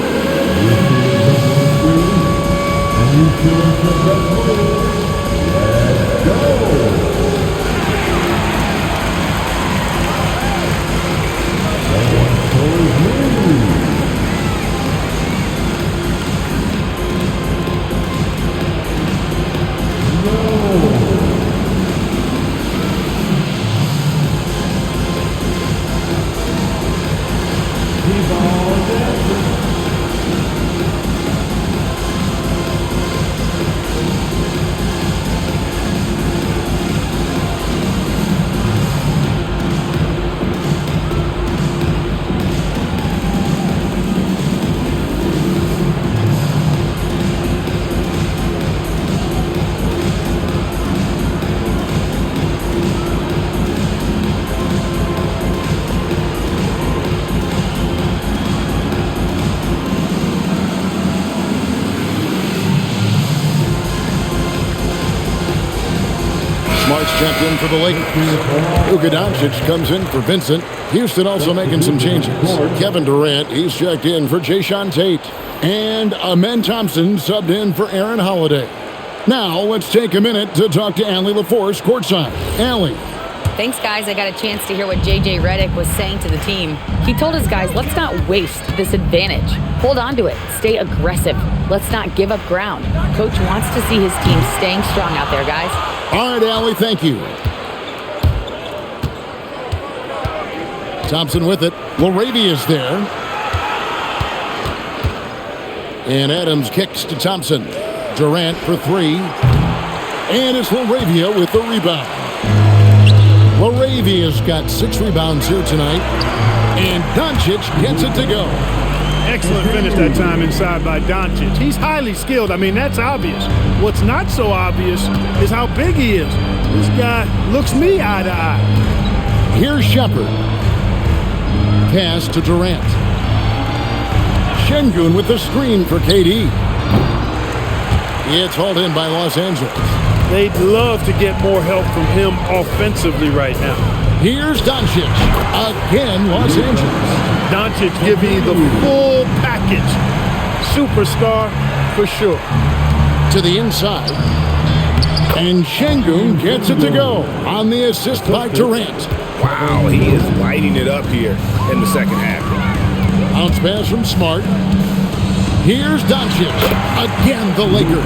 gets checked in for the Lakers. Luka Doncic comes in for Vincent. Houston also making some changes. Kevin Durant, he's checked in for Jayshawn Tate. And Amen Thompson subbed in for Aaron Holiday. Now, let's take a minute to talk to Allie LaForce courtside. Allie. Thanks, guys. I got a chance to hear what J.J. Redick was saying to the team. He told his guys, let's not waste this advantage. Hold on to it. Stay aggressive. Let's not give up ground. Coach wants to see his team staying strong out there, guys. All right, Allie, thank you. Thompson with it. LaRavia's there. And Adams kicks to Thompson. Durant for three. And it's LaRavia with the rebound. LaRavia's got 6 rebounds here tonight. And Doncic gets it to go. Excellent finish that time inside by Doncic. He's highly skilled. I mean, that's obvious. What's not so obvious is how big he is. This guy looks me eye to eye. Here's Shepard. Pass to Durant. Şengün with the screen for KD. It's hauled in by Los Angeles. They'd love to get more help from him offensively right now. Here's Doncic. Again, Los Angeles. Doncic giving you the full package. Superstar for sure. To the inside. And Şengün gets it to go on the assist by Durant. Wow, he is lighting it up here in the second half. Bounce pass from Smart. Here's Doncic. Again, the Lakers.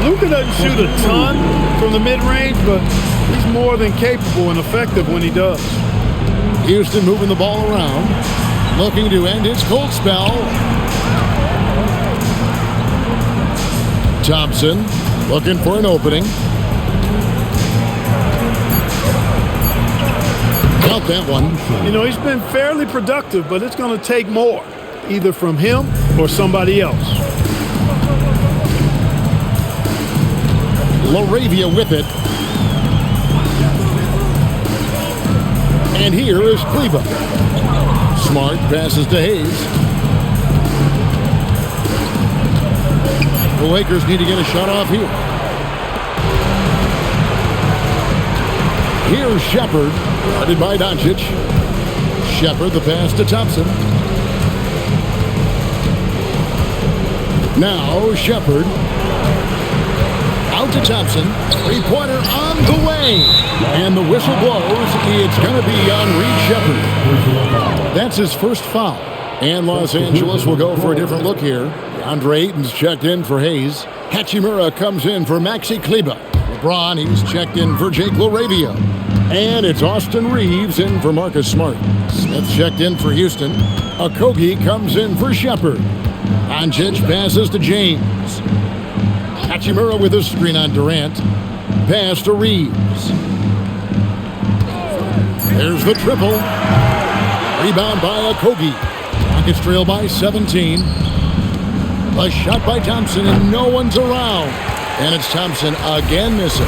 Luka doesn't shoot a ton from the mid-range, but he's more than capable and effective when he does. Houston moving the ball around. Looking to end his cold spell. Thompson looking for an opening. Got that one. You know, he's been fairly productive, but it's going to take more, either from him or somebody else. LaRavia with it. And here is Kleber. Smart passes to Hayes. The Lakers need to get a shot off here. Here's Shepard, guarded by Doncic. Shepard, the pass to Thompson. Now Shepard. Out to Thompson. Three-pointer on the way. And the whistle blows. It's going to be on Reed Shepard. That's his first foul. And Los Angeles will go for a different look here. Andre Ayton's checked in for Hayes. Hachimura comes in for Maxi Kleber. LeBron, he's checked in for Jake LaRavia. And it's Austin Reeves in for Marcus Smart. Smith checked in for Houston. Okogie comes in for Shepard. Doncic passes to James. Hachimura with a screen on Durant. Pass to Reeves. There's the triple. Rebound by Okogie. Rockets trail by 17. A shot by Thompson, and no one's around. And it's Thompson again missing.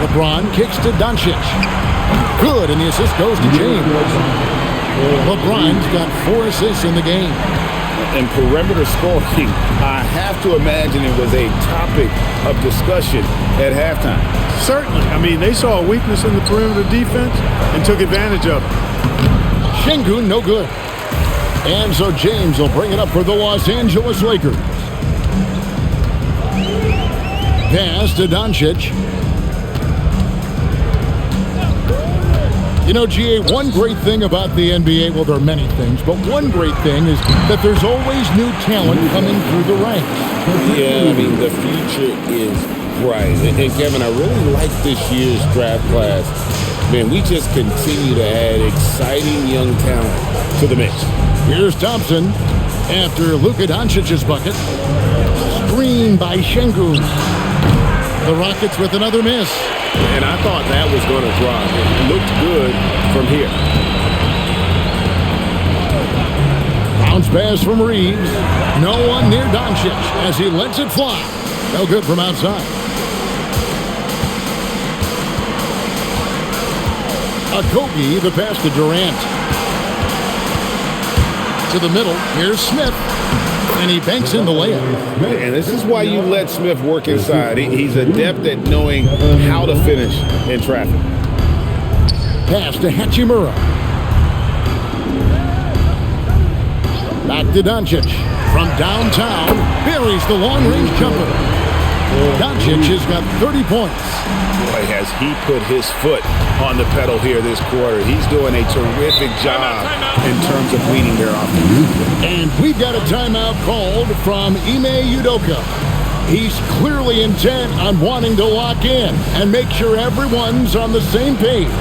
LeBron kicks to Doncic. Good, and the assist goes to James. LeBron's got 4 assists in the game. And perimeter scoring, I have to imagine it was a topic of discussion at halftime. Certainly. I mean, they saw a weakness in the perimeter defense and took advantage of it. Şengün, no good. And so James will bring it up for the Los Angeles Lakers. Pass to Doncic. You know, GA, one great thing about the NBA, well, there are many things, but one great thing is that there's always new talent coming through the ranks. Yeah, I mean, the future is bright. And Kevin, I really like this year's draft class. Man, we just continue to add exciting young talent to the mix. Here's Thompson after Luka Doncic's bucket. Screen by Şengün. The Rockets with another miss. And I thought that was going to drop. It looked good from here. Bounce pass from Reeves. No one near Doncic as he lets it fly. No good from outside. Okogie, the pass to Durant. To the middle. Here's Smith. And he banks in the layup. And this is why you let Smith work inside. He's adept at knowing how to finish in traffic. Pass to Hachimura. Back to Doncic. From downtown, buries the long-range jumper. Doncic has got 30 points. Boy, has he put his foot on the pedal here this quarter. He's doing a terrific job in terms of leading their offense. And we've got a timeout called from Ime Udoka. He's clearly intent on wanting to lock in and make sure everyone's on the same page.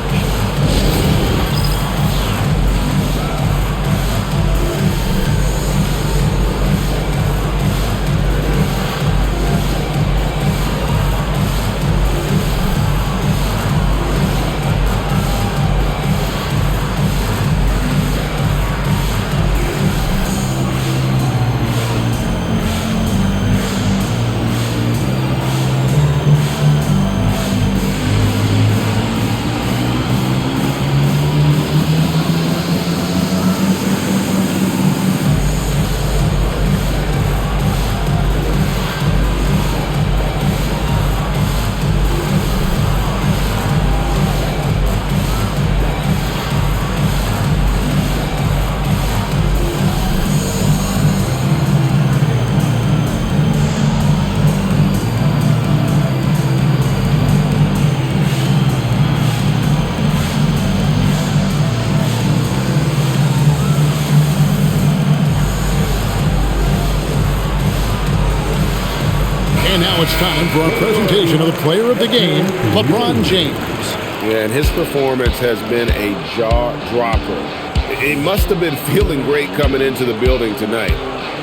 And now it's time for our presentation of the player of the game, LeBron James. Yeah, and his performance has been a jaw-dropper. He must have been feeling great coming into the building tonight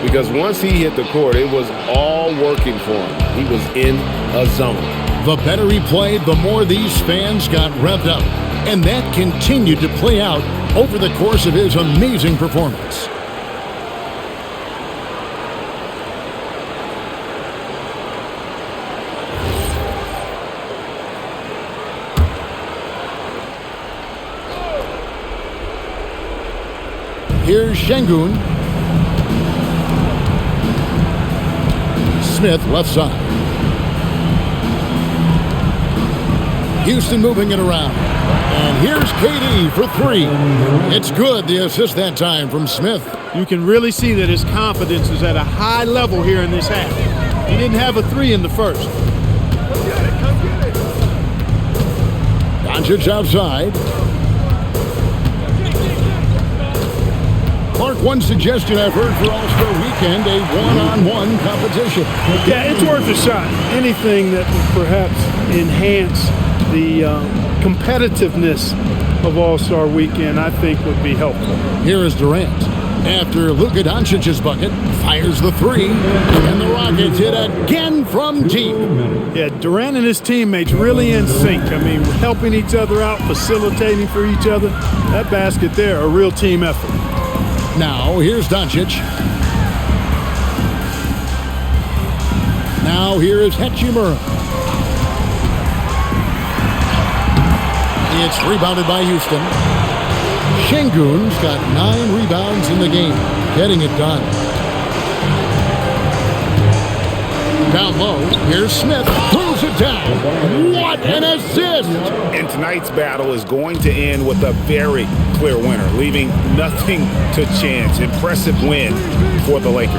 because once he hit the court, it was all working for him. He was in a zone. The better he played, the more these fans got revved up. And that continued to play out over the course of his amazing performance. Here's Şengün. Smith left side. Houston moving it around. And here's KD for three. It's good, the assist that time from Smith. You can really see that his confidence is at a high level here in this half. He didn't have a three in the first. Doncic outside. Clark, one suggestion I've heard for All-Star Weekend, a one-on-one competition. Yeah, it's worth a shot. Anything that would perhaps enhance the competitiveness of All-Star Weekend, I think would be helpful. Here is Durant. After Luka Doncic's bucket, fires the three, and the Rockets hit again from deep. Yeah, Durant and his teammates really in sync. I mean, helping each other out, facilitating for each other. That basket there, a real team effort. Now, here's Doncic. Now, here is Hachimura. It's rebounded by Houston. Şengün's got 9 rebounds in the game, getting it done. Down low, here's Smith, throws it down. What an assist! And tonight's battle is going to end with a very clear winner, leaving nothing to chance. Impressive win for the Lakers.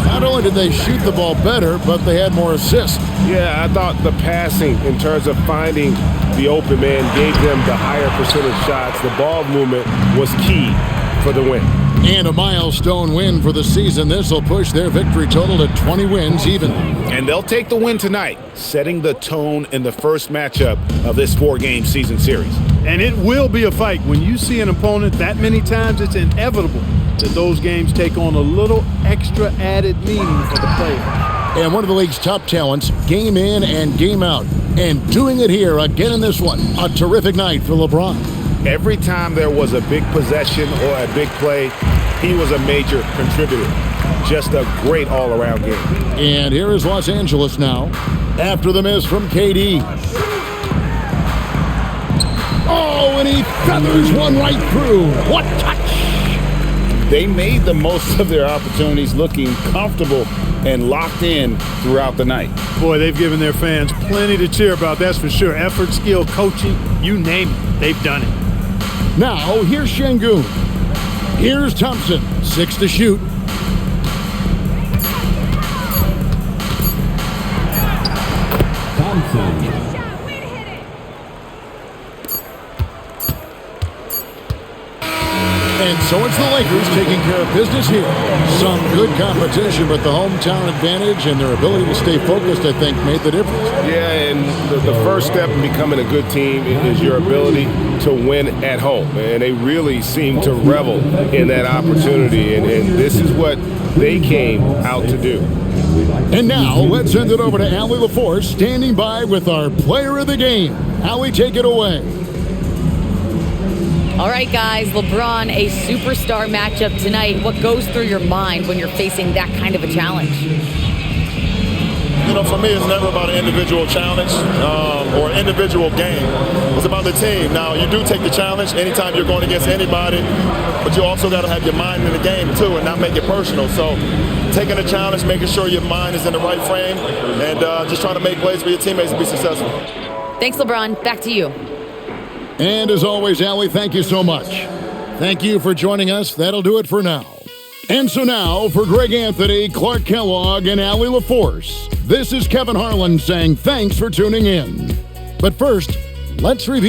Not only did they shoot the ball better, but they had more assists. Yeah, I thought the passing in terms of finding the open man gave them the higher percentage shots. The ball movement was key for the win. And a milestone win for the season. This will push their victory total to 20 wins even. And they'll take the win tonight, setting the tone in the first matchup of this 4-game season series. And it will be a fight. When you see an opponent that many times, it's inevitable that those games take on a little extra added meaning for the players. And one of the league's top talents, game in and game out. And doing it here again in this one. A terrific night for LeBron. Every time there was a big possession or a big play, he was a major contributor. Just a great all-around game. And here is Los Angeles now, after the miss from KD. Oh, and he feathers one right through. What touch! They made the most of their opportunities, looking comfortable and locked in throughout the night. Boy, they've given their fans plenty to cheer about, that's for sure. Effort, skill, coaching, you name it, they've done it. Now, here's Şengün. Here's Thompson, 6 to shoot. Thompson. And so it's the Lakers taking care of business here. Some good competition, but the hometown advantage and their ability to stay focused, I think, made the difference. Yeah, and the first step in becoming a good team is your ability to win at home. And they really seem to revel in that opportunity, and this is what they came out to do. And now, let's send it over to Allie LaForce, standing by with our player of the game. Allie, take it away. All right, guys, LeBron, a superstar matchup tonight. What goes through your mind when you're facing that kind of a challenge? You know, for me, it's never about an individual challenge or individual game. It's about the team. Now, you do take the challenge anytime you're going against anybody, but you also got to have your mind in the game, too, and not make it personal. So taking the challenge, making sure your mind is in the right frame, and just trying to make plays for your teammates to be successful. Thanks, LeBron. Back to you. And as always, Allie, thank you so much. Thank you for joining us. That'll do it for now. And so now, for Greg Anthony, Clark Kellogg, and Allie LaForce, this is Kevin Harlan saying thanks for tuning in. But first, let's review.